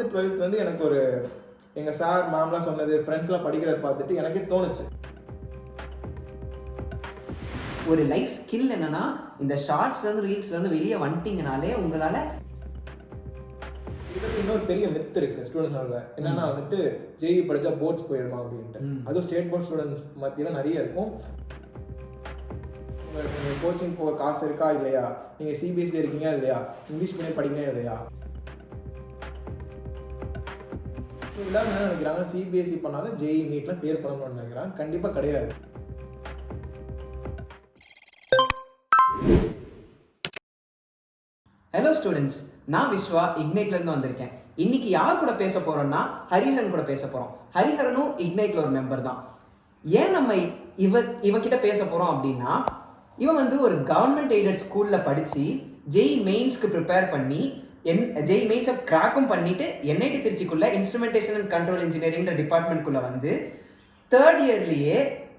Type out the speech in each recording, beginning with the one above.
11th 12th வந்து எனக்கு ஒரு எங்கள் சார் மேம்லாம் சொன்னது, ஃப்ரெண்ட்ஸ்லாம் படிக்கிறத பார்த்துட்டு எனக்கே தோணுச்சு. ஒரு லைஃப் ஸ்கில் என்னன்னா, இந்த ஷார்ட்ஸ்லேருந்து ரீல்ஸ்லேருந்து வெளியே வந்துட்டீங்கனாலே உங்களால் இதுக்கு இன்னொரு பெரிய மித் இருக்குது ஸ்டூடெண்ட்ஸ் என்னன்னா வந்துட்டு ஜேஇ படித்தா போர்ட்ஸ் போயிடுமா அப்படின்ட்டு. அதுவும் ஸ்டேட் போர்ட் ஸ்டூடெண்ட்ஸ் மத்தியில் நிறைய இருக்கும். நீங்கள் கோச்சிங் போக காசு இருக்கா இல்லையா, நீங்கள் சிபிஎஸ்சியில் இருக்கீங்க இல்லையா, இங்கிலீஷ் மீடியம் படிக்கணும் இல்லையா, ஸோ எல்லாரும் என்ன நினைக்கிறாங்க, சிபிஎஸ்சி பண்ணாலும் ஜேஇ நீட்லாம் கிளியர் பண்ணணும்னு நினைக்கிறாங்க. கண்டிப்பாக கிடையாது. ஹலோ ஸ்டூடெண்ட்ஸ், நான் விஸ்வா இக்னைட்லேருந்து வந்திருக்கேன். இன்னைக்கு யார் கூட பேச போகிறோன்னா ஹரிஹரன் கூட பேச போகிறோம். ஹரிஹரனும் இக்னைட்டில் ஒரு மெம்பர் தான். ஏன் நம்ம இவக்கிட்ட பேச போகிறோம் அப்படின்னா, இவன் வந்து ஒரு கவர்மெண்ட் எய்டட் ஸ்கூலில் படித்து ஜேஇ மெயின்ஸ்க்கு ப்ரிப்பேர் பண்ணி ஜேஇ மெயின்ஸை கிராக்கும் பண்ணிவிட்டு என்ஐடி திருச்சிக்குள்ளே இன்ஸ்ட்ருமெண்டேஷன் அண்ட் கண்ட்ரோல் இன்ஜினியரிங்கிற டிபார்ட்மெண்ட்குள்ளே வந்து 3rd இயர்லேயே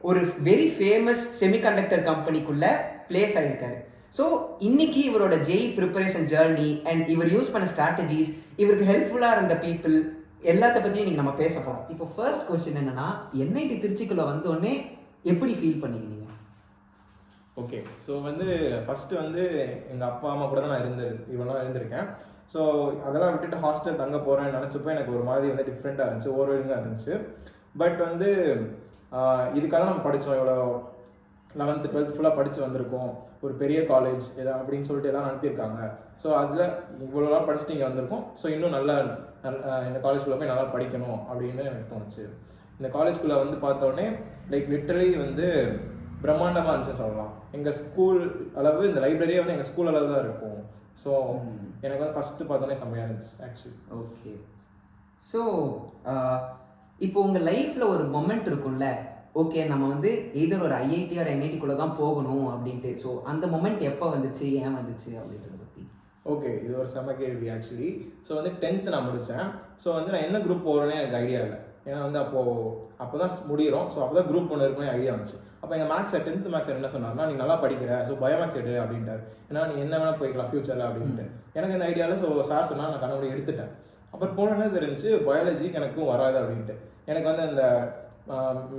ஒரு வெரி ஃபேமஸ் செமிகண்டக்டர் கம்பெனிக்குள்ளே பிளேஸ் ஆகியிருக்காரு. ஸோ இன்னைக்கு இவரோட ஜேஇ ப்ரிப்பரேஷன் ஜேர்னி அண்ட் இவர் யூஸ் பண்ண ஸ்ட்ராட்டஜிஸ், இவருக்கு ஹெல்ப்ஃபுல்லாக இருந்த பீப்புள் எல்லாத்த பற்றியும் இன்றைக்கி நம்ம பேச போகிறோம். இப்போ ஃபர்ஸ்ட் கொஸ்டின் என்னென்னா, என்ஐடி திருச்சிக்குள்ளே வந்தோடனே எப்படி ஃபீல் பண்ணீங்க நீங்கள்? ஓகே, ஸோ வந்து ஃபஸ்ட்டு வந்து எங்கள் அப்பா அம்மா கூட தான் நான் இவ்வளோ இருந்திருக்கேன். ஸோ அதெல்லாம் விட்டுட்டு ஹாஸ்டல் தங்க போகிறேன்னு நினச்சப்போ எனக்கு ஒரு மாதிரி வந்து டிஃப்ரெண்ட்டாக இருந்துச்சு, ஓவர்வெல்மிங்காக இருந்துச்சு. பட் வந்து இதுக்காக நம்ம படித்தோம், இவ்வளோ 11th 12th ஃபுல்லாக படித்து வந்திருக்கோம், ஒரு பெரிய காலேஜ் எல்லாம் அப்படின்னு சொல்லிட்டு எல்லாம் அனுப்பியிருக்காங்க. ஸோ அதில் இவ்வளோலாம் படிச்சுட்டு இங்கே வந்திருக்கோம். ஸோ இன்னும் நல்லா இந்த காலேஜ்குள்ளே போய் நல்லா படிக்கணும் அப்படின்னு எனக்கு தோணுச்சு. இந்த காலேஜ்குள்ளே வந்து பார்த்தோன்னே லைக் லிட்டரலி வந்து பிரம்மாண்டமாக இருந்துச்சு சொல்லலாம். எங்கள் ஸ்கூல் அளவு, இந்த லைப்ரரியே வந்து எங்கள் ஸ்கூல் அளவு தான் இருக்கும். ஸோ எனக்கு வந்து ஃபஸ்ட்டு பார்த்தோன்னே செம்மையாக இருந்துச்சு ஆக்சுவலி. ஓகே, ஸோ இப்போ உங்கள் லைஃப்பில் ஒரு மொமெண்ட் இருக்கும்ல, ஓகே நம்ம வந்து எதர் ஒரு ஐஐடி ஆர் என்ஐடிக்குள்ளே தான் போகணும் அப்படின்ட்டு. ஸோ அந்த மொமெண்ட் எப்போ வந்துச்சு, ஏன் வந்துச்சு அப்படின்றத பற்றி. ஓகே, இது ஒரு செம்ம கேள்வி ஆக்சுவலி. ஸோ வந்து 10th நான் முடித்தேன். ஸோ வந்து நான் என்ன குரூப் போகிறேன்னே எனக்கு ஐடியா இல்லை. ஏன்னா வந்து அப்போ தான் முடிகிறோம். ஸோ அப்போ தான் குரூப் ஒன்று இருக்குன்னு ஐடியா வந்துச்சு. அப்போ எங்கள் மேக்ஸ் 10th மேக்ஸ் என்ன சொன்னார்னா, நீ நல்லா படிக்கிற, ஸோ பயோமேக்ஸ் எடு அப்படின்ட்டார். ஏன்னா நீ என்ன வேணால் போய்க்கலாம் ஃபியூச்சரில் அப்படின்ட்டு. எனக்கு இந்த ஐடியாவில் ஸோ சார் சொன்னால் நான் கனவு எடுத்துட்டேன். அப்புறம் போனோன்னே தெரிஞ்சு பயாலஜிக்கு எனக்கும் வராது அப்படின்ட்டு. எனக்கு வந்து அந்த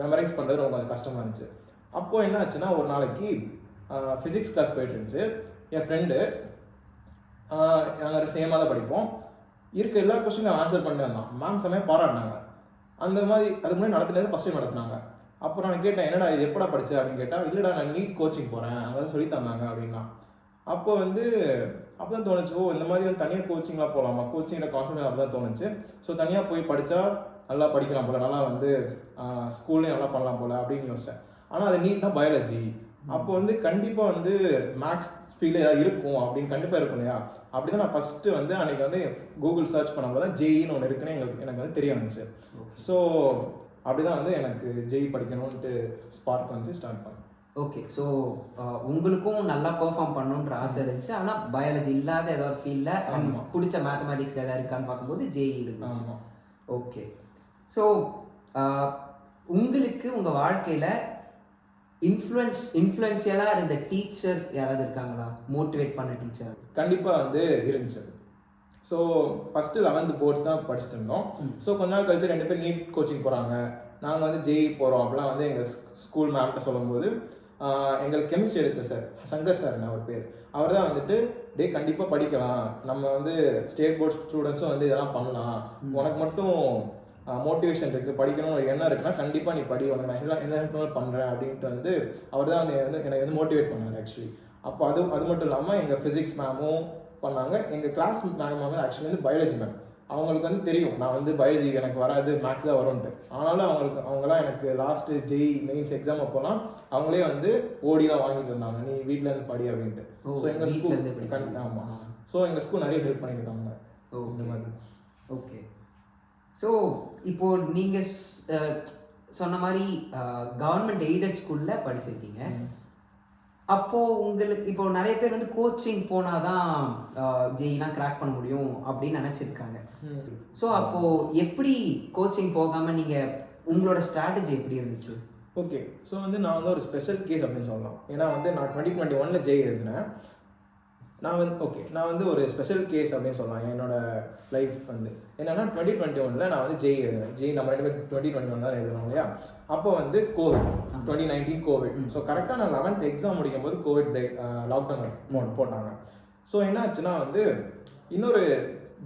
மெமரைஸ் பண்ணுறது ரொம்ப கொஞ்சம் கஷ்டமாக இருந்துச்சு. அப்போது என்ன ஆச்சுன்னா, ஒரு நாளைக்கு ஃபிசிக்ஸ் கிளாஸ் போயிட்டு இருந்துச்சு. என் ஃப்ரெண்டு, நாங்கள் சேமாக தான் படிப்போம், இருக்க எல்லா கொஸ்டினும் ஆன்சர் பண்ணி வந்தான். மேம் செம்மையாக பாராட்டினாங்க. அந்த மாதிரி அதுக்கு முன்னாடி நடத்துனது ஃபஸ்ட் டைம் நடத்துனாங்க. அப்புறம் நான் கேட்டேன், என்னடா இது எப்படா படித்தேன் அப்படின்னு கேட்டால், இல்லைடா நான் நீட் கோச்சிங் போகிறேன், அங்கே தான் சொல்லி தந்தாங்க அப்படின்னா. அப்போ வந்து அப்போ தான் தோணுச்சு, ஓ இந்த மாதிரி வந்து தனியாக கோச்சிங்லாம் போகலாமா, கோச்சிங்கில் கான்செப்ட் அப்போ தான் தோணுச்சு. ஸோ தனியாக போய் படித்தா நல்லா படிக்கலாம் போல், நல்லா வந்து ஸ்கூல்லேயும் நல்லா பண்ணலாம் போல் அப்படின்னு யோசித்தேன். ஆனால் அது நீட்னா பயாலஜி, அப்போ வந்து கண்டிப்பாக வந்து மேக்ஸ் ஃபீல்டு ஏதாவது இருக்கும் அப்படின்னு கண்டிப்பாக இருக்கும் இல்லையா. அப்படி தான் நான் ஃபஸ்ட்டு வந்து அன்றைக்கி வந்து கூகுள் சர்ச் பண்ணும்போது தான் ஜேஇன்னு ஒன்று இருக்குன்னு எனக்கு வந்து தெரிய வந்துச்சு. ஸோ அப்படி தான் வந்து எனக்கு ஜேஇ படிக்கணும்ன்ட்டு ஸ்பார்க் வந்து ஸ்டார்ட் பண்ணேன். ஓகே, ஸோ உங்களுக்கும் நல்லா பெர்ஃபார்ம் பண்ணணுன்ற ஆசை இருந்துச்சு. ஆனால் பயாலஜி இல்லாத ஏதாவது ஃபீல்டில் பிடிச்ச மேத்தமேட்டிக்ஸ் ஏதாவது இருக்கான்னு பார்க்கும்போது ஜேஇ இருந்துச்சு. ஓகே, ஸோ உங்களுக்கு உங்கள் வாழ்க்கையில் இன்ஃப்ளூயன்ஷியலாக இருந்த டீச்சர் யாராவது இருக்காங்களா, மோட்டிவேட் பண்ண டீச்சர்? கண்டிப்பாக வந்து இருந்துச்சு. ஸோ ஃபஸ்ட்டு 11th போர்ட்ஸ் தான் படிச்சுட்டு இருந்தோம். ஸோ கொஞ்ச நாள் கழிச்சு 2 பேர் நீட் கோச்சிங் போகிறாங்க, நாங்கள் வந்து ஜேஇ போகிறோம் அப்படிலாம் வந்து எங்கள் ஸ்கூல் மேம்கிட்ட சொல்லும்போது, எங்களுக்கு கெமிஸ்ட்ரி எடுத்த சார், சங்கர் சார் அவர் பேர், அவர் தான் வந்துட்டு டே கண்டிப்பாக படிக்கலாம், நம்ம வந்து ஸ்டேட் போர்ட் ஸ்டூடெண்ட்ஸும் வந்து இதெல்லாம் பண்ணலாம், உனக்கு மட்டும் மோட்டிவேஷன் இருக்குது, படிக்கணும்னு ஒரு எண்ணம் இருக்குன்னா கண்டிப்பாக நீ படி, உனக்கு நான் என்ன பண்ணுறேன் அப்படின்ட்டு வந்து அவர் தான் வந்து எனக்கு வந்து மோட்டிவேட் பண்ணார் ஆக்சுவலி. அப்போ அது மட்டும் இல்லாமல் எங்கள் ஃபிசிக்ஸ் மேமும் பண்ணாங்க. எங்கள் கிளாஸ் மேம் வந்து ஆக்சுவலி வந்து பயாலஜி மேம். அவங்களுக்கு வந்து தெரியும் நான் வந்து பயாலஜி எனக்கு வராது, மேக்ஸ் தான் வரும்ன்ட்டு. ஆனாலும் அவங்களாம் எனக்கு லாஸ்ட்டு ஜேஇ மெயின்ஸ் எக்ஸாம் அப்போலாம் அவங்களே வந்து ஓடிலாம் வாங்கிட்டு வந்தாங்க, நீ வீட்டிலேருந்து படி அப்படின்ட்டு. ஸோ எங்கள் ஸ்கூல் ஆமாம், ஸோ எங்கள் ஸ்கூல் நிறைய ஹெல்ப் பண்ணியிருக்காங்க இந்த மாதிரி. ஓகே, ஸோ இப்போது நீங்கள் சொன்ன மாதிரி கவர்மெண்ட் எய்டட் ஸ்கூலில் படிச்சிருக்கீங்க. அப்போது உங்களுக்கு இப்போ நிறைய பேர் வந்து கோச்சிங் போனால் தான் ஜேஇலாம் கிராக் பண்ண முடியும் அப்படின்னு நினச்சிருக்காங்க. ஸோ அப்போது எப்படி கோச்சிங் போகாமல் நீங்கள் உங்களோட ஸ்ட்ராட்டஜி எப்படி இருந்துச்சு? ஓகே, ஸோ வந்து நான் வந்து ஒரு ஸ்பெஷல் கேஸ் அப்படின்னு சொல்லலாம். ஏன்னா வந்து நான் 2021 ஜேஇ எழுதினேன். நான் வந்து ஒரு ஸ்பெஷல் கேஸ் அப்படின்னு சொல்லலாம் என்னோட லைஃப் வந்து என்னன்னா 2021 நான் வந்து ஜெய் எழுதுனேன். ஜெய் நம்ம 2021 தான் எழுதுனோம் இல்லையா. அப்போ வந்து கோவிட் 2019 கோவிட். ஸோ கரெக்டாக நான் 11th எக்ஸாம் முடிக்கும் போது கோவிட் லாக்டவுன் போட்டாங்க. ஸோ என்ன ஆச்சுன்னா வந்து இன்னொரு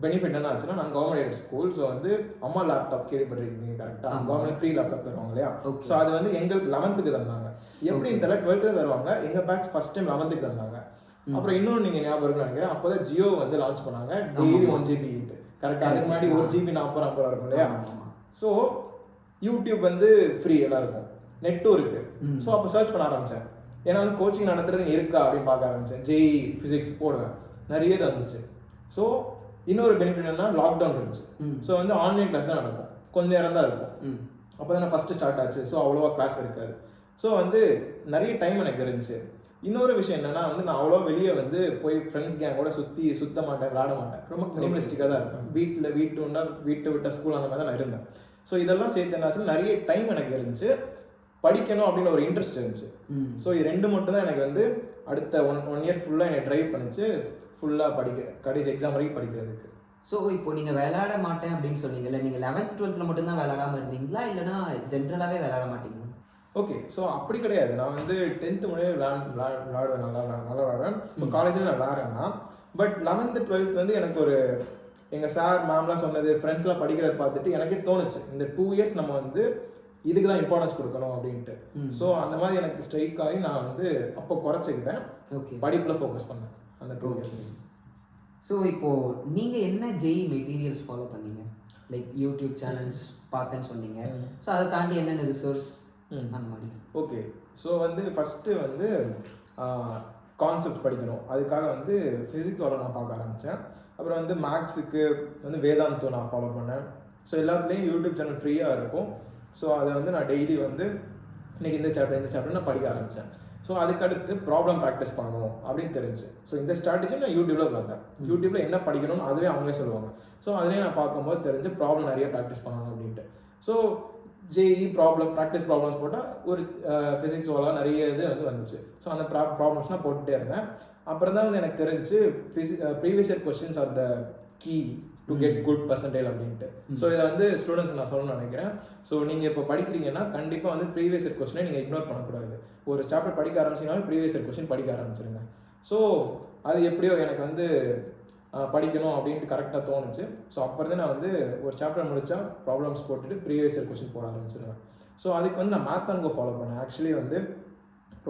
பெனிஃபிட் என்ன ஆச்சுன்னா நான் கவர்மெண்ட் ஸ்கூல். ஸோ வந்து அம்மா லேப்டாப் கேள்விப்பட்டிருக்கீங்க கரெக்டாக, கவர்மெண்ட் ஃப்ரீ லேப்டாப் தருவாங்க இல்லையா. ஸோ அது வந்து எங்களுக்கு 11th தந்தாங்க. எப்படின்னு தெரியல, 12th தருவாங்க. எங்கள் பேட்ச் ஃபர்ஸ்ட் டைம் 11th தந்தாங்க. அப்புறம் இன்னொன்று நீங்கள் ஞாபகம் இருக்குன்னு நினைக்கிறேன், அப்போ தான் ஜியோ வந்து லான்ச் பண்ணாங்க டெய்லி 1 GB கரெக்டாக. அதுக்கு முன்னாடி 1 GB 40 இருக்கும் இல்லையா. ஸோ யூடியூப் வந்து ஃப்ரீ எல்லாருக்கும், நெட்டும் இருக்கு. ஸோ அப்போ சர்ச் பண்ண ஆரம்பித்தேன். ஏன்னா வந்து கோச்சிங் நடத்துறது இருக்கா அப்படின்னு பார்க்க ஆரம்பித்தேன். ஜெய் ஃபிசிக்ஸ் போடுவேன், நிறைய இது வந்துச்சு. ஸோ இன்னொரு பெனிஃபிட் என்னன்னா லாக்டவுன் இருந்துச்சு. ஸோ வந்து ஆன்லைன் கிளாஸ் தான் நடக்கும், கொஞ்ச நேரம் தான் இருக்கும். அப்போ தான் ஃபஸ்ட்டு ஸ்டார்ட் ஆச்சு. ஸோ அவ்வளோவா கிளாஸ் இருக்காது. ஸோ வந்து நிறைய டைம் எனக்கு இருந்துச்சு. இன்னொரு விஷயம் என்னன்னா வந்து நான் அவ்வளோ வெளியே வந்து போய் ஃப்ரெண்ட்ஸ் கேங்கோட சுத்த மாட்டேன், விளாட மாட்டேன். ரொம்ப மினிமலிஸ்டிக்காக தான் இருப்பேன். வீட்டு விட்ட ஸ்கூல் அந்த மாதிரி தான் நான் இருந்தேன். ஸோ இதெல்லாம் சேர்த்து என்னாச்சு, நிறைய டைம் எனக்கு இருந்துச்சு, படிக்கணும் அப்படின்னு ஒரு இன்ட்ரெஸ்ட் இருந்துச்சு. ஸோ இது ரெண்டு மட்டும் தான் எனக்கு வந்து அடுத்த ஒன் இயர் ஃபுல்லாக என்னை ட்ரைவ் பண்ணிச்சு ஃபுல்லாக கடைசி எக்ஸாம் வரைக்கும் படிக்கிறதுக்கு. ஸோ இப்போ நீங்கள் விளையாட மாட்டேன் அப்படின்னு சொன்னீங்கல்ல, நீங்கள் 11th 12th மட்டும்தான் விளையாடாமல் இருந்தீங்களா, இல்லைனா ஜென்ரலாகவே விளையாட மாட்டீங்களா? ஓகே, ஸோ அப்படி கிடையாது. நான் வந்து 10th முடிய விளாடுவேன், நல்லா விளாடுவேன். இப்போ காலேஜில் நான் விளாட்றேன்னா, பட் 11th 12th வந்து எனக்கு ஒரு எங்கள் சார் மேம்லாம் சொன்னது, ஃப்ரெண்ட்ஸ்லாம் படிக்கிறத பார்த்துட்டு எனக்கே தோணுச்சு, இந்த 2 years நம்ம வந்து இதுக்கு தான் இம்பார்ட்டன்ஸ் கொடுக்கணும் அப்படின்ட்டு. ஸோ அந்த மாதிரி எனக்கு ஸ்ட்ரைக் ஆகி நான் வந்து அப்போ குறைச்சிக்கிட்டேன், படிப்பில் ஃபோக்கஸ் பண்ணேன் அந்த 2 years. ஸோ இப்போது நீங்கள் என்ன ஜெய் மெட்டீரியல்ஸ் ஃபாலோ பண்ணீங்க? லைக் யூடியூப் சேனல்ஸ் பார்த்தேன்னு சொன்னீங்க. ஸோ அதை தாண்டி என்னென்ன ரிசோர்ஸ் அந்த மாதிரி? ஓகே, ஸோ வந்து ஃபஸ்ட்டு வந்து கான்செப்ட் படிக்கணும். அதுக்காக வந்து ஃபிசிக்ஸோட நான் பார்க்க ஆரம்பித்தேன். அப்புறம் வந்து மேக்ஸுக்கு வந்து வேதாந்தம் நான் ஃபாலோ பண்ணேன். ஸோ எல்லாத்துலேயும் யூடியூப் சேனல் ஃப்ரீயாக இருக்கும். ஸோ அதை வந்து நான் டெய்லி வந்து இன்றைக்கி இந்த சாப்டர் நான் படிக்க ஆரம்பித்தேன். ஸோ அதுக்கடுத்து ப்ராப்ளம் ப்ராக்டிஸ் பண்ணணும் அப்படின்னு தெரிஞ்சு. ஸோ இந்த ஸ்ட்ராட்டஜி நான் யூடியூப்பில் பார்த்தேன். யூடியூப்பில் என்ன படிக்கணும்னு அதுவே அவங்களே சொல்லுவாங்க. ஸோ அதிலே நான் பார்க்கும்போது தெரிஞ்சு ப்ராப்ளம் நிறைய ப்ராக்டிஸ் பண்ணணும் அப்படின்ட்டு. ஸோ ஜேஇ ப்ராக்டிஸ் ப்ராப்ளம்ஸ் போட்டால் ஒரு ஃபிசிக்ஸ் ஓலாம் நிறைய இது வந்து வந்துச்சு. ஸோ அந்த ப்ராப்ளம்ஸ்லாம் போட்டுகிட்டே இருந்தேன். அப்புறம் தான் வந்து எனக்கு தெரிஞ்சு previous year questions are the key to get good percentage அப்படின்ட்டு. ஸோ இதை வந்து ஸ்டூடெண்ட்ஸ் நான் சொல்லணும்னு நினைக்கிறேன். ஸோ நீங்கள் இப்போ படிக்கிறீங்கன்னா கண்டிப்பாக வந்து ப்ரீவியஸ் இயர் கொஸ்டினை நீங்கள் இக்னோர் பண்ணக்கூடாது. ஒரு சாப்டர் படிக்க ஆரம்பிச்சிங்கனாலும் ப்ரீவியஸ் இயர் கொஸ்டின் படிக்க ஆரம்பிச்சிருங்க. ஸோ அது எப்படியோ எனக்கு வந்து படிக்கணும் அப்படின்ட்டு கரெக்டாக தோணுச்சு. ஸோ அப்போ இருந்து நான் வந்து ஒரு சாப்டர் முடித்தா ப்ராப்ளம்ஸ் போட்டுட்டு ப்ரீவியஸ் இயர் கொஸ்டின் போட ஆரம்பிச்சிருவேன். ஸோ அதுக்கு வந்து நான் மேத் அண்ட் கோ ஃபாலோ பண்ணேன். ஆக்சுவலி வந்து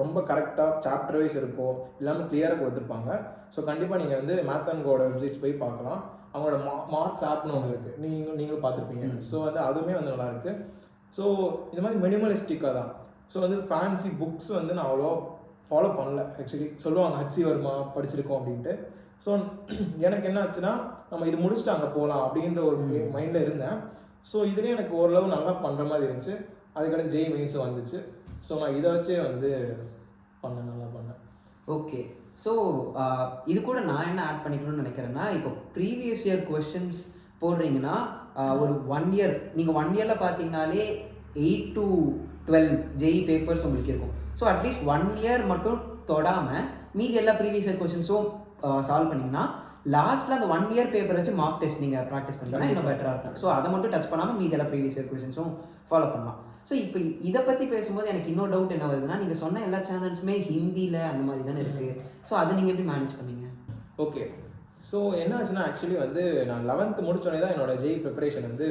ரொம்ப கரெக்டாக சாப்டர் வைஸ் இருக்கும், இல்லாமல் கிளியராக கொடுத்துருப்பாங்க. ஸோ கண்டிப்பாக நீங்கள் வந்து மேத் அண்ட் கோட வெப்சைட்ஸ் போய் பார்க்கலாம். அவங்களோட மார்க்ஸ் ஆப்னு ஒன்று இருக்குது, நீங்களும் பார்த்துருப்பீங்க. ஸோ வந்து அதுவுமே வந்து நல்லாயிருக்கு. ஸோ இந்த மாதிரி மினிமலிஸ்டிக்காக தான். ஸோ வந்து ஃபேன்சி புக்ஸ் வந்து நான் அவ்வளோ ஃபாலோ பண்ணல. ஆக்சுவலி சொல்லுவாங்க ஹச்சி வர்மா படிச்சிருக்கோம் அப்படின்ட்டு. ஸோ எனக்கு என்ன ஆச்சுன்னா, நம்ம இது முடிச்சுட்டு அங்கே போகலாம் அப்படின்ற ஒரு மைண்டில் இருந்தேன். ஸோ இதுலேயே எனக்கு ஓரளவு நல்லா பண்ணுற மாதிரி இருந்துச்சு. அதுக்கடுத்து ஜெய் மெயின்ஸும் வந்துச்சு. ஸோ நான் இதை வச்சே வந்து நல்லா பண்ணேன். ஓகே, ஸோ இது கூட நான் என்ன ஆட் பண்ணிக்கணும்னு நினைக்கிறேன்னா, இப்போ ப்ரீவியஸ் இயர் கொஸ்டின்ஸ் போடுறீங்கன்னா ஒரு 1 year, நீங்கள் 1 yearல பார்த்தீங்கனாலே 8 to 12 ஜெய் பேப்பர்ஸ் உங்களுக்கு இருக்கும். ஸோ அட்லீஸ்ட் 1 year மட்டும் தொடாமல் மீதி எல்லா ப்ரீவியஸ் இயர் கொஸ்டின்ஸும் சால்வ் பண்ணிங்கன்னா லாஸ்ட்டில் அந்த 1 year பேப்பர் வச்சு மார்க் டெஸ்ட் நீங்கள் ப்ராக்டிஸ் பண்ணிங்கன்னா இன்னும் பெட்டராக இருக்கும். ஸோ அதை மட்டும் டச் பண்ணாமல் மீதி எல்லா ப்ரீவியஸ் இயர் கொஸ்டின்ஸும் ஃபாலோ பண்ணலாம். ஸோ இப்போ இதை பற்றி பேசும்போது எனக்கு இன்னொரு டவுட் என்ன வருதுன்னா, நீங்கள் சொன்ன எல்லா சேனல்ஸுமே ஹிந்தியில் அந்த மாதிரி தானே இருக்குது. ஸோ அதை நீங்கள் எப்படி மேனேஜ் பண்ணீங்க? ஓகே, ஸோ என்ன ஆச்சுன்னா ஆக்சுவலி வந்து நான் 11th முடிச்சோடனே தான் என்னோட ஜெய் ப்ரிப்பரேஷன் வந்து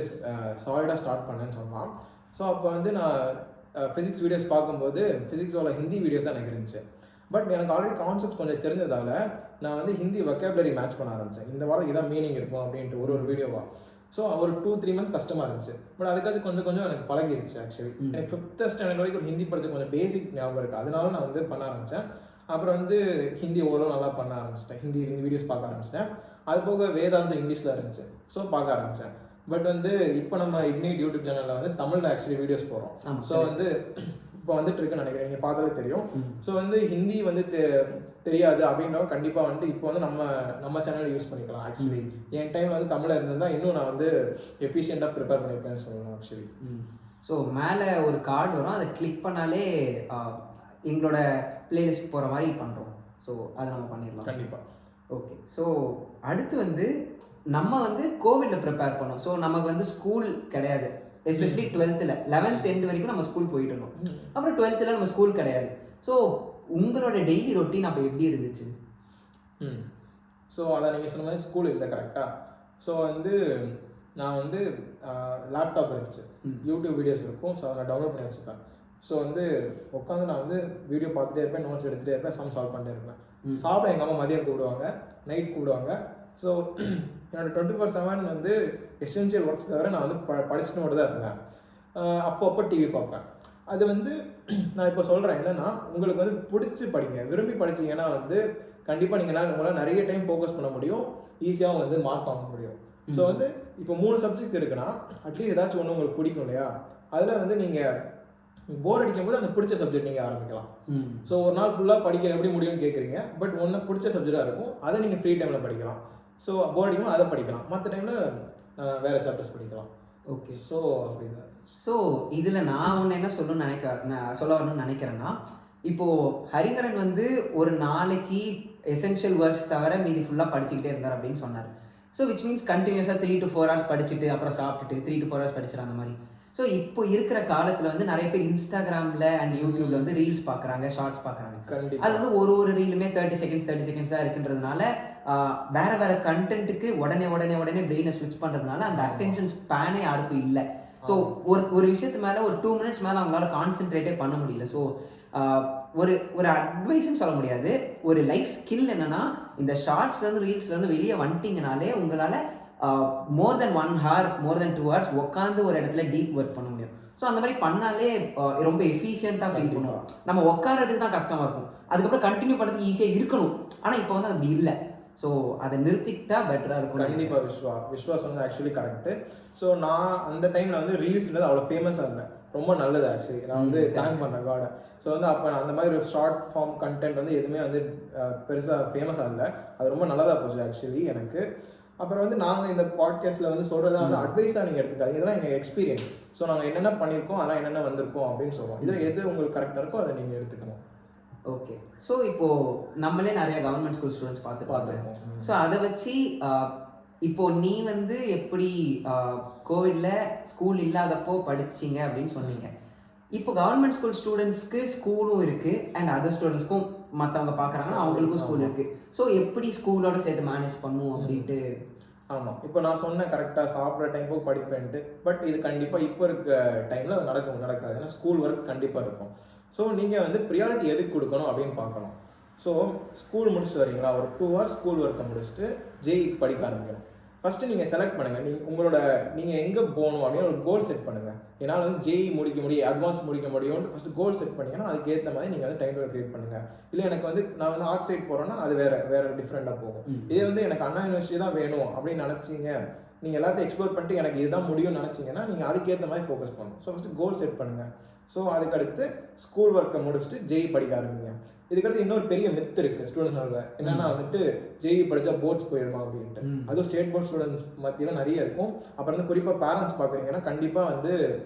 சாலிடாக ஸ்டார்ட் பண்ணேன்னு சொல்லலாம். ஸோ அப்போ வந்து நான் ஃபிசிக்ஸ் வீடியோஸ் பார்க்கும்போது ஃபிசிக்ஸோட ஹிந்தி வீடியோஸ் தான் எனக்கு இருந்துச்சு. பட் எனக்கு ஆல்ரெடி கான்செப்ட் கொஞ்சம் தெரிஞ்சதால் நான் வந்து ஹிந்தி வொக்காபுலரி மேட்ச் பண்ண ஆரம்பித்தேன். இந்த வாரம் இதான் மீனிங் இருக்கும் அப்படின்ட்டு ஒரு வீடியோவாக. ஸோ ஒரு 2-3 months கஷ்டமாக இருந்துச்சு. பட் அதுக்காச்சும் கொஞ்சம் எனக்கு பழகிடுச்சு. ஆக்சுவலி எனக்கு 5th standard வரைக்கும் ஒரு ஹிந்தி படித்த கொஞ்சம் பேசிக் ஞாபகம் இருக்குது. அதனால நான் வந்து பண்ண ஆரம்பித்தேன். அப்புறம் வந்து ஹிந்தி ஓரளவு நல்லா பண்ண ஆரம்பிச்சிட்டேன். ஹிந்தி வீடியோஸ் பார்க்க ஆரம்பிச்சிட்டேன். அது போக வேதாந்தம் இங்கிலீஷில் இருந்துச்சு. ஸோ பார்க்க ஆரம்பித்தேன். பட் வந்து இப்போ நம்ம இக்னைட் யூடியூப் சேனலில் வந்து தமிழில் ஆக்சுவலி வீடியோஸ் போகிறோம். ஸோ வந்து இப்போ வந்துட்டு இருக்குன்னு நினைக்கிறேன், நீங்கள் பார்த்தாலே தெரியும். ஸோ வந்து ஹிந்தி வந்து தெரியாது அப்படின்றவங்க கண்டிப்பாக வந்து இப்போ வந்து நம்ம சேனலை யூஸ் பண்ணிக்கலாம். ஆக்சுவலி என் டைமில் வந்து தமிழில் இருந்ததுதான் இன்னும் நான் வந்து எஃபிஷியண்ட்டாக ப்ரிப்பேர் பண்ணியிருப்பேன்னு சொல்லணும். ஆக்சுவலி ஸோ மேலே ஒரு கார்டு வரும், அதை கிளிக் பண்ணாலே எங்களோட பிளேலிஸ்ட் போகிற மாதிரி பண்ணுறோம். ஸோ அதை நம்ம பண்ணிடலாம் கண்டிப்பாக. ஓகே. ஸோ அடுத்து வந்து நம்ம வந்து கோவிட்ல ப்ரிப்பேர் பண்ணோம். ஸோ நமக்கு வந்து ஸ்கூல் கிடையாது. எஸ்பெஷலி 12th 11th எண்ட் வரைக்கும் நம்ம ஸ்கூல் போயிட்டு இருந்தோம். அப்புறம் 12th நம்ம ஸ்கூல் கிடையாது. ஸோ உங்களோட டெய்லி ரொட்டீன் அப்போ எப்படி இருந்துச்சு? ஸோ அதை நீங்கள் சொன்ன மாதிரி ஸ்கூல் இல்லை கரெக்டாக. ஸோ வந்து நான் வந்து லேப்டாப் இருந்துச்சு, யூடியூப் வீடியோஸ் இருக்கும். ஸோ அதை நான் டவுன்லோட் பண்ணி வச்சுப்பேன். ஸோ வந்து உட்காந்து நான் வந்து வீடியோ பார்த்துட்டே இருப்பேன், நோட்ஸ் எடுத்துகிட்டே இருப்பேன், சம் சால்வ் பண்ணிட்டே இருப்பேன். சாப்பிட எங்கள் அம்மா மதியம் கூப்பிடுவாங்க, நைட் கூப்பிடுவாங்க. ஸோ என்னோட 24/7 வந்து எசென்ஷியல் ஒர்க்ஸ் தவிர நான் வந்து படிச்சுட்டு மட்டும் தான் இருந்தேன். அப்பப்போ டிவி பார்ப்பேன். அது வந்து நான் இப்போ சொல்கிறேன் என்னென்னா, உங்களுக்கு வந்து பிடிச்சி படிங்க, விரும்பி படிச்சிங்கன்னா வந்து கண்டிப்பாக உங்களால் நிறைய டைம் ஃபோக்கஸ் பண்ண முடியும், ஈஸியாகவும் வந்து மார்க் வாங்க முடியும். ஸோ வந்து இப்போ 3 சப்ஜெக்ட் இருக்குன்னா அட்லீஸ்ட் ஏதாச்சும் ஒன்று உங்களுக்கு பிடிக்கும் இல்லையா, அதில் வந்து நீங்கள் போர் அடிக்கும் போது அந்த பிடிச்ச சப்ஜெக்ட் நீங்கள் ஆரம்பிக்கலாம். ஸோ ஒரு நாள் ஃபுல்லாக படிக்கிற எப்படி முடியும்னு கேட்குறீங்க, பட் ஒன்று பிடிச்ச சப்ஜெக்டாக இருக்கும், அதை நீங்கள் ஃப்ரீ டைமில் படிக்கலாம். ஸோ போர் அடிக்கும் அதை படிக்கலாம், மற்ற டைமில் வேறு சாப்டர்ஸ் படிக்கலாம். ஓகே. ஸோ அப்படிதான். ஸோ இதில் நான் ஒன்று என்ன சொல்ல வரணும்னு நினைக்கிறேன்னா, இப்போது ஹரிஹரன் வந்து ஒரு நாளைக்கு எசென்ஷியல் ஒர்க்ஸ் தவிர மீதி ஃபுல்லாக படிச்சுக்கிட்டே இருந்தார் அப்படின்னு சொன்னார். ஸோ விச் மீன்ஸ் கண்டினியூஸாக 3 to 4 hours படிச்சுட்டு அப்புறம் சாப்பிட்டுட்டு 3 to 4 hours படிச்சுட்டு அந்த மாதிரி. ஸோ இப்போ இருக்கிற காலத்தில் வந்து நிறைய பேர் இன்ஸ்டாகிராமில் அண்ட் யூடியூப்ல வந்து ரீல்ஸ் பார்க்குறாங்க, ஷார்ட்ஸ் பார்க்குறாங்க. அது வந்து ஒரு ரீலுமே 30 seconds தான் இருக்குன்றதுனால வேற கண்டென்ட்டுக்கு உடனே பிரெயினை ஸ்விட்ச் பண்ணுறதுனால அந்த அட்டென்ஷன் ஸ்பேனே யாருக்கும் இல்லை. ஸோ ஒரு விஷயத்து மேலே ஒரு 2 minutes மேலே அவங்களால கான்சென்ட்ரேட்டே பண்ண முடியல. ஸோ ஒரு அட்வைஸ்ன்னு சொல்ல முடியாது, ஒரு லைஃப் ஸ்கில் என்னன்னா, இந்த ஷார்ட்ஸ்லேருந்து ரீல்ஸ்லேருந்து வெளியே வந்துட்டிங்கனாலே உங்களால் மோர் தென் 1 hour மோர் தென் 2 hours உட்காந்து ஒரு இடத்துல டீப் ஒர்க் பண்ண முடியும். ஸோ அந்த மாதிரி பண்ணாலே ரொம்ப எஃபிஷியண்ட்டாக ஃபீல் பண்ணுவோம். நம்ம உட்காரதுக்கு தான் கஷ்டமாக இருக்கும், அதுக்கப்புறம் கண்டினியூ பண்ணுறதுக்கு ஈஸியாக இருக்கணும். ஆனால் இப்போ வந்து அப்படி இல்லை. ஸோ அதை நிறுத்திக்கிட்டா பெட்டராக இருக்கும். கண்டிப்பாக விஸ்வா சொன்னது ஆக்சுவலி கரெக்டு. ஸோ நான் அந்த டைமில் வந்து ரீல்ஸ்ன்றது அவ்வளோ ஃபேமஸாக இல்லை, ரொம்ப நல்லது ஆக்சுவலி. நான் வந்து தேங்க் பண்ணுறேன் காடை. ஸோ வந்து அப்போ அந்த மாதிரி ஒரு ஷார்ட் ஃபார்ம் கண்டென்ட் வந்து எதுவுமே வந்து பெருசாக ஃபேமஸாக இல்லை, அது ரொம்ப நல்லதாக போச்சு ஆக்சுவலி எனக்கு. அப்புறம் வந்து நாங்கள் இந்த பாட்காஸ்ட்டில் வந்து சொல்கிறத வந்து அட்வைஸாக நீங்கள் எடுத்துக்காது, இதெல்லாம் எங்கள் எக்ஸ்பீரியன்ஸ். ஸோ நாங்கள் என்னென்ன பண்ணியிருக்கோம், அதெல்லாம் என்னென்ன வந்திருக்கோம் அப்படின்னு சொல்லுவோம். இதில் எது உங்களுக்கு கரெக்டாக இருக்கோ அதை நீங்கள் எடுத்துக்கணும். ஓகே. ஸோ இப்போது நம்மளே நிறைய கவர்மெண்ட் ஸ்கூல் ஸ்டூடெண்ட்ஸ் பார்த்துருக்கோம். ஸோ அதை வச்சு இப்போது நீ வந்து எப்படி கோவிட்ல ஸ்கூல் இல்லாதப்போ படிச்சிங்க அப்படின்னு சொன்னீங்க. இப்போ கவர்மெண்ட் ஸ்கூல் ஸ்டூடெண்ட்ஸ்க்கு ஸ்கூலும் இருக்குது அண்ட் அதர் ஸ்டூடெண்ட்ஸ்க்கும் மற்றவங்க பார்க்குறாங்கன்னா அவங்களுக்கும் ஸ்கூல் இருக்குது. ஸோ எப்படி ஸ்கூலோட சேர்த்து மேனேஜ் பண்ணுவோம் அப்படின்ட்டு. ஆமாம், இப்போ நான் சொன்னேன் கரெக்டாக சாப்பிட்ற டைம் போய் படிப்பேன்ட்டு. பட் இது கண்டிப்பாக இப்போ இருக்க டைமில் அது நடக்காது. ஏன்னா ஸ்கூல் ஒர்க் கண்டிப்பாக இருக்கும். ஸோ நீங்கள் வந்து ப்ரியாரிட்டி எதுக்கு கொடுக்கணும் அப்படின்னு பார்க்கணும். ஸோ ஸ்கூல் முடிச்சுட்டு வரீங்களா, ஒரு 2 hours ஸ்கூல் ஒர்க்கை முடிச்சுட்டு ஜேஇக்கு படிக்க ஆரம்பிக்கணும். ஃபஸ்ட்டு நீங்கள் செலக்ட் பண்ணுங்கள், நீங்கள் எங்கே போகணும் அப்படின்னு ஒரு கோல் செட் பண்ணுங்கள். என்னால் வந்து ஜேஇ முடிக்க முடியும், அட்வான்ஸ் முடிக்க முடியும்னு ஃபஸ்ட்டு கோல் செட் பண்ணிங்கன்னா அதுக்கேற்ற மாதிரி நீங்கள் வந்து டைம் டேபிள் க்ரியேட் பண்ணுங்கள். இல்லை எனக்கு வந்து நான் வந்து ஆர்ட் சைட் போகிறேன்னா அது வேறு டிஃப்ரெண்ட்டாக போகும். இதே வந்து எனக்கு அண்ணா யூனிவர்சிட்டி தான் வேணும் அப்படின்னு நினச்சிங்க, நீங்கள் எல்லாத்தையும் எக்ஸ்ப்ளோர் பண்ணிட்டு எனக்கு இதுதான் முடியும்னு நினச்சிங்கன்னா நீங்கள் அதுக்கேற்ற மாதிரி ஃபோக்கஸ் பண்ணணும். ஸோ ஃபஸ்ட்டு கோல் செட் பண்ணுங்கள். ஸோ அதுக்கடுத்து ஸ்கூல் ஒர்க்கை முடிச்சுட்டு ஜேஇ படிக்க ஆரம்பிங்க. இதுக்கடுத்து இன்னொரு பெரிய மித்து இருக்குது ஸ்டூடெண்ட்ஸ்னால, என்னென்னா வந்துட்டு ஜேஇ படித்தா போர்ட்ஸ் போயிடுமா அப்படின்ட்டு. அதுவும் ஸ்டேட் போர்ட் ஸ்டூடெண்ட்ஸ் மத்தியில் நிறைய இருக்கும். அப்புறம் வந்து குறிப்பாக பேரண்ட்ஸ் பார்க்குறீங்கன்னா கண்டிப்பாக வந்து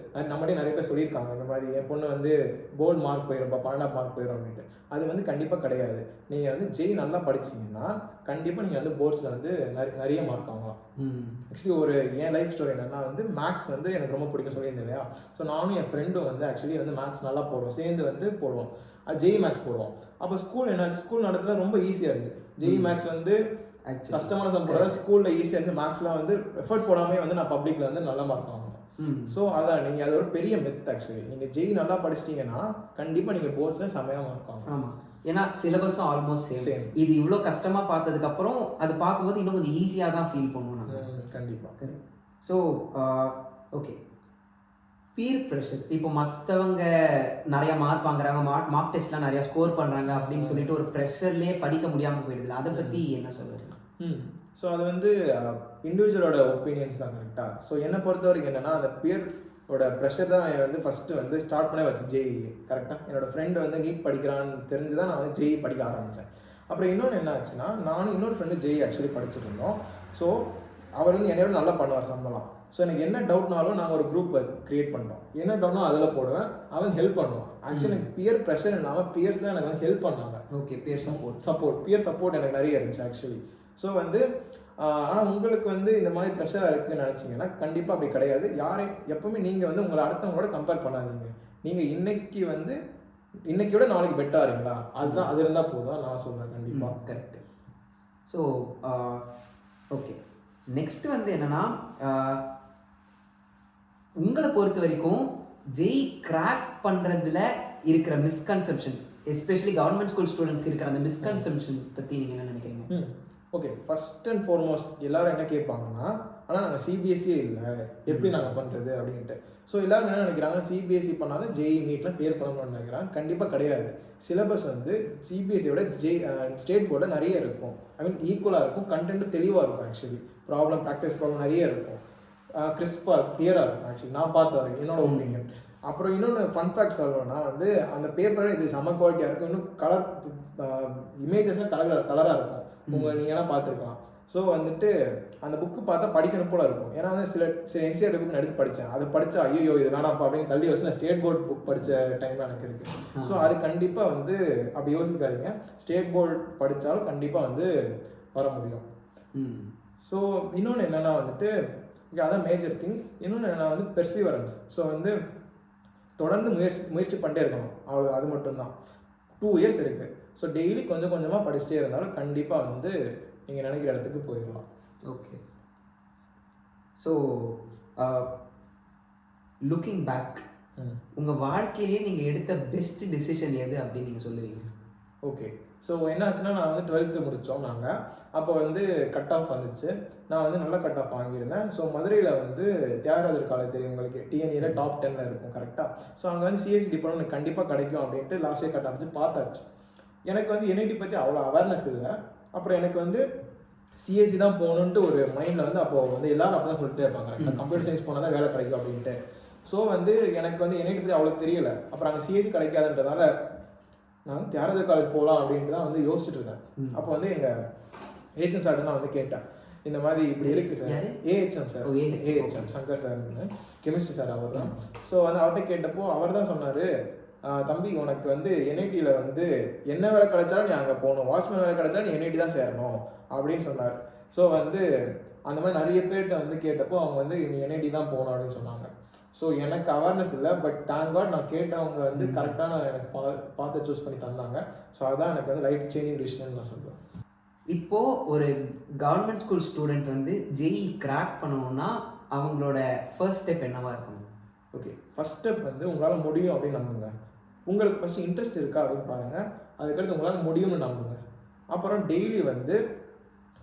நம்மளே நிறைய பேர் சொல்லியிருக்காங்க, இந்த மாதிரி என் பொண்ணு வந்து போர்டு மார்க் போயிடும்ப்பா, 12ஆம் மார்க் போயிடும் அப்படின்ட்டு. அது வந்து கண்டிப்பாக கிடையாது. நீங்கள் வந்து ஜேஇ நல்லா படிச்சிங்கன்னா கண்டிப்பாக நீங்கள் வந்து போர்ட்ஸில் வந்து நிறைய மார்க் வாங்கலாம். ஆக்சுவலி என் லைஃப் ஸ்டோரி என்னென்னா வந்து மேக்ஸ் வந்து எனக்கு ரொம்ப பிடிக்கும் சொல்லியிருந்தேன் இல்லையா. ஸோ நானும் என் ஃப்ரெண்டும் வந்து ஆக்சுவலி வந்து மேக்ஸ் நல்லா போடுவோம், சேர்ந்து வந்து போடுவோம், அது ஜேஇ மேக்ஸ் போடுவோம். அப்போ ஸ்கூல் என்னாச்சு, ஸ்கூல் நடத்துல ரொம்ப ஈஸியாக இருந்துச்சு. ஜேஇ மேக்ஸ் வந்து கஷ்டமான சம் போடுறது, ஸ்கூலில் ஈஸியாக இருந்துச்சு. மேக்ஸ்லாம் வந்து எஃபர்ட் போடாமே வந்து நான் பப்ளிக்கில் வந்து நல்ல மார்க் வாங்கணும். ஸோ அதான் நீங்கள் அது ஒரு பெரிய மித் ஆக்சுவலி. நீங்கள் ஜேஇ நல்லா படிச்சிட்டிங்கன்னா கண்டிப்பாக நீங்கள் போர்ட்ஸில் செம்மையாக மார்க் வாங்கணும். ஆமாம், ஏன்னா சிலபஸும் ஆல்மோஸ்ட் சேம். இது இவ்வளோ கஷ்டமாக பார்த்ததுக்கப்புறம் அது பார்க்கும்போது இன்னும் கொஞ்சம் ஈஸியாக தான் ஃபீல் பண்ணுவோம் நம்ம. கண்டிப்பாக. So okay, peer pressure. இப்போ மற்றவங்க நிறையா மார்க் வாங்குறாங்க, மார்க் டெஸ்ட்லாம் நிறையா ஸ்கோர் பண்ணுறாங்க அப்படின்னு சொல்லிட்டு ஒரு ப்ரெஷர்லேயே படிக்க முடியாமல் போயிடுது. அதை பற்றி என்ன சொல்லுறீங்க? ஸோ அது வந்து இண்டிவிஜுவலோட ஒப்பீனியன்ஸ் தான் கரெக்டாக. ஸோ என்னை பொறுத்த வரைக்கும் என்னென்னா, அந்த பியரோட ப்ரெஷர் தான் வந்து ஃபஸ்ட்டு வந்து ஸ்டார்ட் பண்ண வச்சு ஜேஇ கரெக்டாக. என்னோடய ஃப்ரெண்டு வந்து நீட் படிக்கிறான்னு தெரிஞ்சு தான் நான் வந்து ஜேஇ படிக்க ஆரம்பித்தேன். அப்புறம் இன்னொன்று என்ன ஆச்சுன்னா, நானும் இன்னொரு ஃப்ரெண்டு ஜேஇ ஆக்சுவலி படிச்சுட்டு இருந்தோம். ஸோ அவர் வந்து என்னையோட நல்லா பண்ணுவார் சம்பளம். ஸோ எனக்கு என்ன டவுட்னாலும் நாங்கள் ஒரு குரூப் கிரியேட் பண்ணிட்டோம். என்ன டவுட்னா அதில் போடுவேன், அவன் ஹெல்ப் பண்ணுவான். ஆக்சுவலி எனக்கு பியர் ப்ரெஷர் இல்லாமல் பியர்ஸ் தான் எனக்கு வந்து ஹெல்ப் பண்ணாங்க. ஓகே, பியர் பியர் சப்போர்ட் எனக்கு நிறைய இருந்துச்சு ஆக்சுவலி. ஸோ வந்து ஆனால் உங்களுக்கு வந்து இந்த மாதிரி ப்ரெஷராக இருக்குதுன்னு நினச்சிங்கன்னா கண்டிப்பாக அப்படி கிடையாது. யாரையும் எப்போவுமே நீங்கள் வந்து உங்களை அடுத்தவங்களோட கம்பேர் பண்ணாதீங்க. நீங்கள் இன்னைக்கு விட நாளைக்கு பெட்டராக இருக்கீங்களா, அதுதான் அது இருந்தால் போதும் நான் சொல்கிறேன். கண்டிப்பாக கரெக்டு. ஸோ ஓகே, நெக்ஸ்ட் வந்து என்னன்னா, உங்களை பொறுத்த வரைக்கும் ஜெய் கிராக் பண்ணுறதுல இருக்கிற மிஸ்கன்செப்ஷன், எஸ்பெஷலி கவர்மெண்ட் ஸ்கூல் ஸ்டூடெண்ட்ஸ்க்கு இருக்கிற அந்த மிஸ்கன்செப்ஷன் பற்றி நீங்கள் என்ன நினைக்கிறீங்க? ஓகே, ஃபர்ஸ்ட் அண்ட் ஃபார்மோஸ்ட் எல்லாரும் என்ன கேட்பாங்கன்னா, ஆனால் நாங்கள் சிபிஎஸ்சியே இல்லை, எப்படி நாங்கள் பண்ணுறது அப்படின்ட்டு. ஸோ எல்லாரும் என்ன நினைக்கிறாங்க, சிபிஎஸ்சி பண்ணாலும் ஜெய் நீட்லாம் கிளியர் பண்ணணும்னு நினைக்கிறாங்க. கண்டிப்பாக கிடையாது. சிலபஸ் வந்து சிபிஎஸ்சியோட ஸ்டேட் போர்டில் நிறைய இருக்கும். ஐ மீன் ஈக்குவலாக இருக்கும், கண்டென்ட் தெளிவாக இருக்கும். ஆக்சுவலி ப்ராக்டிஸ் ப்ராப்ளம் நிறைய இருக்கும், கிறிஸ்பாக கிளியராக இருக்கும். ஆக்சுவலி நான் பார்த்த வரைக்கும் என்னோட ஒப்பீனியன். அப்புறம் இன்னொன்று ஃபன் ஃபேக்ட் சொல்லணும்னா வந்து அந்த பேப்பரோட இது செம குவாலிட்டியாக இருக்கும். இன்னும் கலர் இமேஜஸ்லாம் கலராக இருக்கும். நீங்கள்லாம் பார்த்துருக்கலாம். ஸோ வந்துட்டு அந்த புக்கு பார்த்தா படிக்கணும் போல இருக்கும். ஏன்னா வந்து சில என்சிஆர்டி புக் நான் எடுத்து படித்தேன். அதை படித்தா ஐயோ இது வேணாம்ப்பா அப்படின்னு தள்ளி வச்சு நான் ஸ்டேட் போர்டு புக் படித்த டைம்லாம் எனக்கு இருக்குது. ஸோ அது கண்டிப்பாக வந்து அப்படி யோசிக்காதீங்க. ஸ்டேட் போர்டு படித்தாலும் கண்டிப்பாக வந்து வர முடியும். ஸோ இன்னொன்று என்னென்னா வந்துட்டு அதான் மேஜர் திங். இன்னொன்று என்னென்னா வந்து பெர்சிவரன்ஸ். ஸோ வந்து தொடர்ந்து முயற்சி பண்ணிட்டே இருக்கணும். அவ்வளோ, அது மட்டும்தான். 2 years இருக்குது. ஸோ டெய்லி கொஞ்சம் கொஞ்சமாக படிச்சுட்டே இருந்தாலும் கண்டிப்பாக வந்து நீங்கள் நினைக்கிற இடத்துக்கு போயிடலாம். ஓகே, ஸோ லுக்கிங் பேக், உங்கள் வாழ்க்கையிலேயே நீங்கள் எடுத்த பெஸ்ட் டிசிஷன் எது அப்படின்னு நீங்கள் சொல்லுவீங்க? ஓகே, ஸோ என்ன ஆச்சுன்னா நான் வந்து 12th முடித்தோம் நாங்கள். அப்போ வந்து கட் ஆஃப் வந்துச்சு. நான் வந்து நல்ல கட் ஆஃப் வாங்கியிருந்தேன். ஸோ மதுரையில் வந்து தியாகராஜர் காலேஜ் தெரியும் உங்களுக்கு, டிஎன்இயில் டாப் 10ல் இருக்கும் கரெக்டாக. ஸோ அங்கே வந்து சிஎஸ்சி டிபார்ட்மெண்ட் கண்டிப்பாக கிடைக்கும் அப்படின்ட்டு லாஸ்ட் இயர் கட் ஆஃப் வச்சு பார்த்தாச்சு. எனக்கு வந்து என்ஐடி பற்றி அவ்வளோ அவேர்னஸ் இல்லை. அப்புறம் எனக்கு வந்து சிஎஸ்சி தான் போகணுன்ட்டு ஒரு மைண்டில் வந்து அப்போது வந்து எல்லாரும் அப்படி தான் சொல்லிட்டே இருப்பாங்க, கம்ப்யூட்டர் சயின்ஸ் போனால் தான் வேலை கிடைக்கும் அப்படின்ட்டு. ஸோ வந்து எனக்கு வந்து என்ஐடி பற்றி அவ்வளோ தெரியல. அப்புறம் அங்கே சிஎஸ்சி கிடைக்காதுன்றதால நான் வந்து தியாகராஜர் காலேஜ் போகலாம் அப்படின்ட்டு தான் வந்து யோசிச்சுட்டு இருக்கேன். அப்போ வந்து எங்கள் ஏஹெச்எம் சார்ட்டு நான் வந்து கேட்டேன், இந்த மாதிரி இப்படி இருக்குது sir. AHM sir, AHM Shankar சார்னு கெமிஸ்ட்ரி சார் அவர் தான். ஸோ வந்து அவர்கிட்ட கேட்டப்போ அவர் தான் சொன்னார், தம்பி உனக்கு வந்து என்ஐடியில் வந்து என்ன வேலை கிடைச்சாலும் நீ அங்கே போகணும், வாட்ச்மேன் வேலை கிடைச்சாலும் நீ என்ஐடி தான் சேரணும் அப்படின்னு சொன்னார். ஸோ வந்து அந்த மாதிரி நிறைய பேர்கிட்ட வந்து கேட்டப்போ அவங்க வந்து நீ என்ஐடி தான் போகணும் அப்படின்னு சொன்னாங்க. ஸோ எனக்கு அவேர்னஸ் இல்லை, பட் தேங்க் காட் நான் கேட்டவங்க வந்து கரெக்டான எனக்கு பார்த்து சூஸ் பண்ணி தந்தாங்க. ஸோ அதுதான் எனக்கு வந்து லைஃப் சேஞ்சிங் டிசிஷன் நான் சொல்லுவேன். இப்போது ஒரு கவர்மெண்ட் ஸ்கூல் ஸ்டூடெண்ட் வந்து ஜெய் கிராக் பண்ணணும்னா அவங்களோட ஃபர்ஸ்ட் ஸ்டெப் என்னவாக இருக்கணும்? ஓகே, ஃபர்ஸ்ட் ஸ்டெப் வந்து உங்களால் முடியும் அப்படின்னு நம்புங்க. உங்களுக்கு ஃபஸ்ட்டு இன்ட்ரெஸ்ட் இருக்கா அப்படின்னு பாருங்கள். அதுக்கடுத்து உங்களால் முடியும்னு நம்புங்க. அப்புறம் டெய்லி வந்து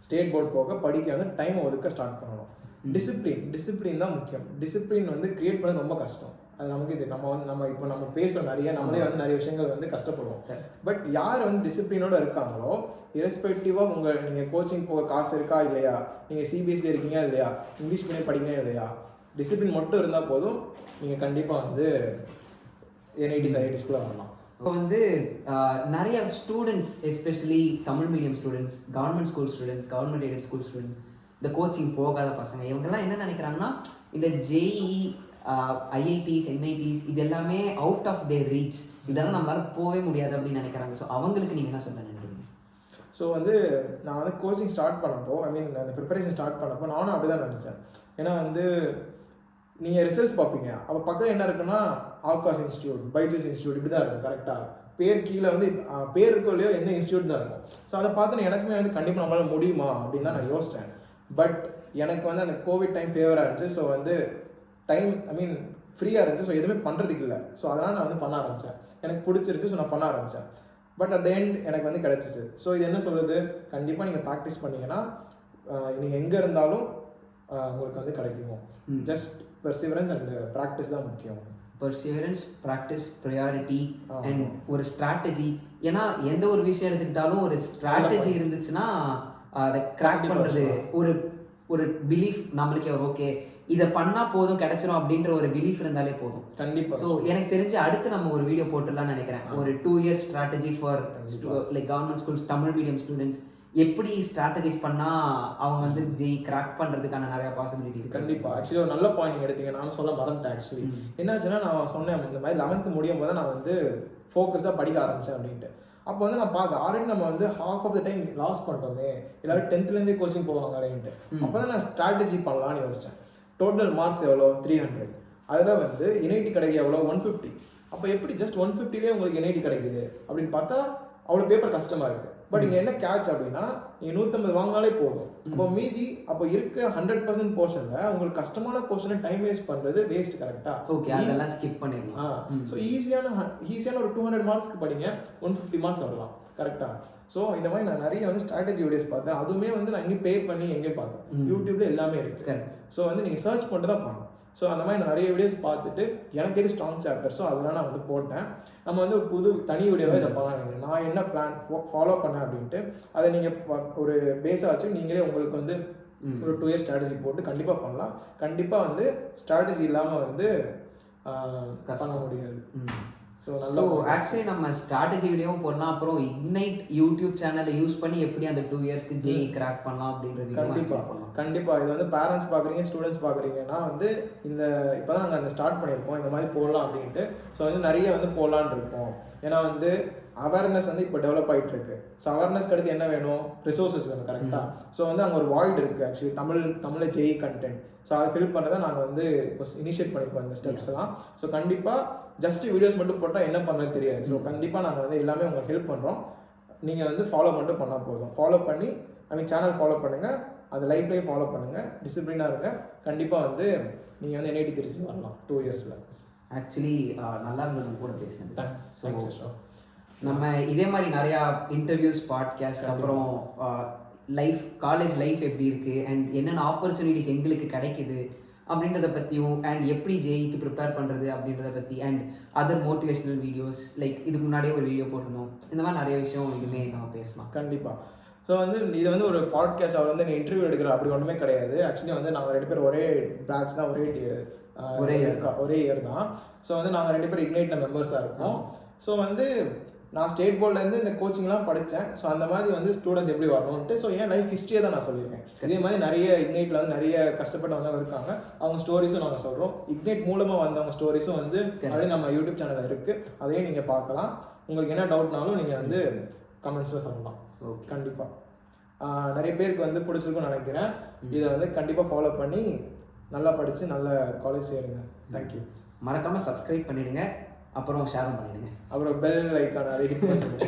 ஸ்டேட் போர்டு போக படிக்க வந்து டைம் ஒதுக்க ஸ்டார்ட் பண்ணணும். டிசிப்ளின் தான் முக்கியம். டிசிப்ளின் வந்து கிரியேட் பண்ண ரொம்ப கஷ்டம். அது நமக்கு இது நம்ம பேசுகிறோம் நிறைய, நம்மளே வந்து நிறைய விஷயங்கள் வந்து கஷ்டப்படுவோம். பட் யார் வந்து டிசிப்ளினோட இருக்காங்களோ, இரஸ்பெக்டிவாக நீங்கள் கோச்சிங் போக காசு இருக்கா இல்லையா, நீங்கள் சிபிஎஸ்சியில் இருக்கீங்க இல்லையா, இங்கிலீஷ் மீடியம் படிக்கிறீங்க இல்லையா, டிசிப்ளின் மட்டும் இருந்தால் போதும், நீங்கள் கண்டிப்பாக வந்து என்ஐடிஸ் ஐஐடிஸ்குள்ளே வரலாம். இப்போ வந்து நிறைய students, especially Tamil medium students, government school students, government aided school students, இந்த கோச்சிங் போகாத பசங்க, இவங்கெல்லாம் என்ன நினைக்கிறாங்கன்னா இந்த ஜேஇ, ஐஐடிஸ், என்ஐடிஸ் இது எல்லாமே அவுட் ஆஃப் தேர் ரீச், இதெல்லாம் நம்மளால் போகவே முடியாது அப்படின்னு நினைக்கிறாங்க. ஸோ அவங்களுக்கு நீங்கள் என்ன சொல்ல நினைக்கிறீங்க? ஸோ வந்து நான் வந்து கோச்சிங் ஸ்டார்ட் பண்ணப்போ, ஐ மீன் அந்த ப்ரிப்பரேஷன் ஸ்டார்ட் பண்ணப்போ நானும் அப்படி தான் நினச்சேன். ஏன்னா வந்து நீங்கள் ரிசல்ட்ஸ் பார்ப்பீங்க, அப்போ பக்கம் என்ன இருக்குன்னா ஆப்காஸ் இன்ஸ்டியூட், பைஜூஸ் இன்ஸ்டியூட் இப்படி தான் இருக்கும் கரெக்டாக. பேர் கீழே வந்து பேர் இருக்கோ இல்லையோ எந்த இன்ஸ்டியூட் தான் இருக்கும். ஸோ அதை பார்த்து எனக்குமே வந்து கண்டிப்பாக நம்மளால் முடியுமா அப்படின்னு தான் நான் யோசித்தேன். பட் எனக்கு வந்து அந்த கோவிட் டைம் ஃபேவராக இருந்துச்சு. ஸோ வந்து டைம் ஃப்ரீயாக இருந்துச்சு. ஸோ எதுவுமே பண்ணுறதுக்கு இல்லை. ஸோ அதனால் நான் வந்து பண்ண ஆரம்பித்தேன். எனக்கு பிடிச்சிருச்சு. ஸோ நான் பண்ண ஆரம்பித்தேன். பட் அட் த எண்ட் எனக்கு வந்து கிடச்சிச்சு. ஸோ இது என்ன சொல்கிறது, கண்டிப்பாக நீங்கள் ப்ராக்டிஸ் பண்ணிங்கன்னா நீங்கள் எங்கே இருந்தாலும் உங்களுக்கு வந்து கிடைக்கும். ஜஸ்ட் பெர்சிவரன்ஸ் அண்ட் ப்ராக்டிஸ் தான் முக்கியம். பெர்சிவரன்ஸ், ப்ராக்டிஸ், ப்ரையாரிட்டி அண்ட் ஒரு ஸ்ட்ராட்டஜி. ஏன்னா எந்த ஒரு விஷயம் எடுத்துக்கிட்டாலும் ஒரு ஸ்ட்ராட்டஜி இருந்துச்சுன்னா அதை கிராக் பண்ணுறது, ஒரு பிலீஃப் நம்மளுக்கே ஓகே இதை பண்ணால் போதும் கிடைச்சிரும் அப்படின்ற ஒரு பிலீஃப் இருந்தாலே போதும். கண்டிப்பாக. ஸோ எனக்கு தெரிஞ்சு அடுத்து நம்ம ஒரு வீடியோ போட்டுடலாம்னு நினைக்கிறேன். ஒரு 2 years strategy for like government schools, Tamil medium students, எப்படி ஸ்ட்ராட்டஜைஸ் பண்ணால் அவங்க வந்து ஜெய் கிராக் பண்ணுறதுக்கான நிறையா பாசிபிலிட்டி இருக்குது? கண்டிப்பாக. ஆக்சுவலி ஒரு நல்ல பாயிண்ட் நீங்கள் எடுத்தீங்க. நானும் சொல்ல மறந்துட்டேன் ஆக்சுவலி. என்னாச்சுன்னா நான் சொன்னேன் இந்த மாதிரி 11th முடியும் போது நான் வந்து ஃபோக்கஸ்டாக படிக்க ஆரம்பித்தேன் அப்படின்ட்டு. அப்போ வந்து நான் பார்த்தேன் ஆல்ரெடி நம்ம வந்து half of the time loss பண்ணிட்டோமே, எல்லாரும் 10th கோச்சிங் போவாங்க அப்படின்ட்டு. அப்போ தான் நான் ஸ்ட்ராட்டஜி பண்ணலான்னு யோசித்தேன். டோட்டல் மார்க்ஸ் எவ்வளோ? 300. அதில் வந்து NIT கிடைக்க எவ்வளோ? 150. அப்போ எப்படி ஜஸ்ட் 150லேயே உங்களுக்கு NIT கிடைக்குது அப்படின்னு பார்த்தா அவ்வளோ பேப்பர் கஷ்டமாக இருக்குது. பட் இங்கே என்ன கேட்ச் அப்படின்னா நீங்கள் 150 வாங்கினாலே போதும். அப்போ மீதி அப்போ இருக்க 100% போர்ஷனில் உங்களுக்கு கஷ்டமான போர்ஷனை டைம் வேஸ்ட் பண்ணுறது வேஸ்ட். கரெக்டாக? ஓகே, அதெல்லாம் ஸ்கிப் பண்ணிடலாம். ஸோ ஈஸியான ஒரு 200 மார்க்ஸ்க்கு படிங்க, 150 மார்க்ஸ் வரலாம். கரெக்டாக? ஸோ இந்த மாதிரி நான் நிறைய வந்து ஸ்ட்ராட்டஜி வீடியோஸ் பார்த்தேன். அதுவுமே வந்து நான் எங்கேயும் பே பண்ணி எங்கேயும் பார்த்தேன். யூடியூப்ல எல்லாமே இருக்குது. ஸோ வந்து நீங்கள் சர்ச் பண்ணிட்டு தான் பண்ணணும். ஸோ அந்த மாதிரி நான் நிறைய வீடியோஸ் பார்த்துட்டு எனக்கு எது ஸ்ட்ராங் சாப்டர்ஸோ அதெல்லாம் நான் வந்து போட்டேன். நம்ம வந்து புது தனி வீடியோவை இதை பண்ணலாம். நான் என்ன பிளான் ஃபாலோ பண்ணேன் அப்படின்ட்டு அதை நீங்கள் ஒரு பேஸாக வச்சு நீங்களே உங்களுக்கு வந்து ஒரு 2 இயர் ஸ்ட்ராட்டஜி போட்டு கண்டிப்பாக பண்ணலாம். கண்டிப்பாக வந்து ஸ்ட்ராட்டஜி இல்லாமல் வந்து பண்ண முடியாது. ஸோ ஆக்சுவலி நம்ம ஸ்ட்ராட்டஜி வீடியோவும் போடலாம், அப்புறம் இக்னைட் யூடியூப் சேனலை யூஸ் பண்ணி எப்படி அந்த 2 இயர்ஸ்க்கு ஜெய் கிராக் பண்ணலாம் அப்படின்றது கண்டிப்பாக. இது வந்து பேரண்ட்ஸ் பார்க்குறீங்க, ஸ்டூடெண்ட்ஸ் பார்க்குறீங்கன்னா வந்து இந்த இப்போ தான் நாங்கள் அந்த ஸ்டார்ட் பண்ணியிருக்கோம் இந்த மாதிரி போடலாம் அப்படின்ட்டு. ஸோ வந்து நிறைய வந்து போடலான் இருக்கோம். ஏன்னா வந்து அவேர்னஸ் வந்து இப்போ டெவலப் ஆகிட்டு இருக்கு. ஸோ அவேர்னஸ்க்கு அடுத்து என்ன வேணும்? ரிசோர்ஸஸ் வேணும். கரெக்டாக? ஸோ வந்து அங்கே ஒரு வாய்டு இருக்குது ஆக்சுவலி தமிழில் ஜெய் கண்டென்ட். ஸோ அதை ஃபில் பண்ணதை நாங்கள் வந்து இப்போ இனிஷியேட் பண்ணியிருக்கோம் இந்த ஸ்டெப்ஸ்லாம். ஸோ கண்டிப்பாக ஜஸ்ட் வீடியோஸ் மட்டும் போட்டால் என்ன பண்ணுறது தெரியாது. ஸோ கண்டிப்பாக நாங்கள் வந்து எல்லாமே உங்களுக்கு ஹெல்ப் பண்ணுறோம். நீங்கள் வந்து ஃபாலோ மட்டும் பண்ணால் போதும். ஃபாலோ பண்ணி சேனல் ஃபாலோ பண்ணுங்கள், அது லைஃப்லேயே ஃபாலோ பண்ணுங்கள், டிசிப்ளினாக இருங்க. கண்டிப்பாக வந்து நீங்கள் வந்து NIT திருச்சி வரலாம் 2 இயர்ஸில். ஆக்சுவலி நல்லா இருந்தது கூட பேசினது. தேங்க்ஸ். நம்ம இதே மாதிரி நிறையா இன்டர்வியூஸ், பாட்காஸ்ட், அப்புறம் காலேஜ் லைஃப் எப்படி இருக்குது அண்ட் என்னென்ன ஆப்பர்ச்சுனிட்டிஸ் எங்களுக்கு கிடைக்குது அப்படின்றத பற்றியும், அண்ட் எப்படி ஜேஇக்கு ப்ரிப்பேர் பண்ணுறது அப்படின்றத பற்றி, and other motivational videos like இதுக்கு முன்னாடியே ஒரு வீடியோ போட்டிருந்தோம். இந்த மாதிரி நிறைய விஷயம் இனிமே நம்ம பேசலாம். கண்டிப்பாக. ஸோ வந்து இது வந்து ஒரு பாட்காஸ்ட், அவர் வந்து இன்டர்வியூ எடுக்கிற அப்படி ஒன்றுமே கிடையாது. ஆக்சுவலி வந்து நாங்கள் 2 பேர் ஒரே பேட்ச் தான், ஒரே இயர் தான். ஸோ வந்து நாங்கள் 2 பேர் இக்னைட்டில் மெம்பர்ஸாக இருக்கோம். ஸோ வந்து நான் ஸ்டேட் போர்ட்லேருந்து இந்த கோச்சிங்லாம் படித்தேன். ஸோ அந்த மாதிரி வந்து ஸ்டூடெண்ட்ஸ் எப்படி வரணும்ட்டு ஸோ என் லைஃப் ஹிஸ்ட்ரியை தான் நான் சொல்லியிருக்கேன். இதே மாதிரி நிறைய இக்னைட்டில் வந்து நிறைய கஷ்டப்பட்டவங்க இருக்காங்க. அவங்க ஸ்டோரிஸும் நாங்கள் சொல்கிறோம். இக்னைட் மூலமாக வந்தவங்க ஸ்டோரிஸும் வந்து அப்படியே நம்ம யூடியூப் சேனலில் இருக்குது. அதையும் நீங்கள் பார்க்கலாம். உங்களுக்கு என்ன டவுட்னாலும் நீங்கள் வந்து கமெண்ட்ஸில் சொல்லலாம். கண்டிப்பாக நிறைய பேருக்கு வந்து பிடிச்சிருக்குன்னு நினைக்கிறேன். இதை வந்து கண்டிப்பாக ஃபாலோ பண்ணி நல்லா படித்து நல்ல காலேஜ் சேருங்க. தேங்க்யூ. மறக்காமல் சப்ஸ்கிரைப் பண்ணிவிடுங்க, அப்புறம் ஷேரும் பண்ணிவிடுங்க, அப்புறம் பெல் ஐக்கான அதை ஹிட் பண்ணிடுங்க.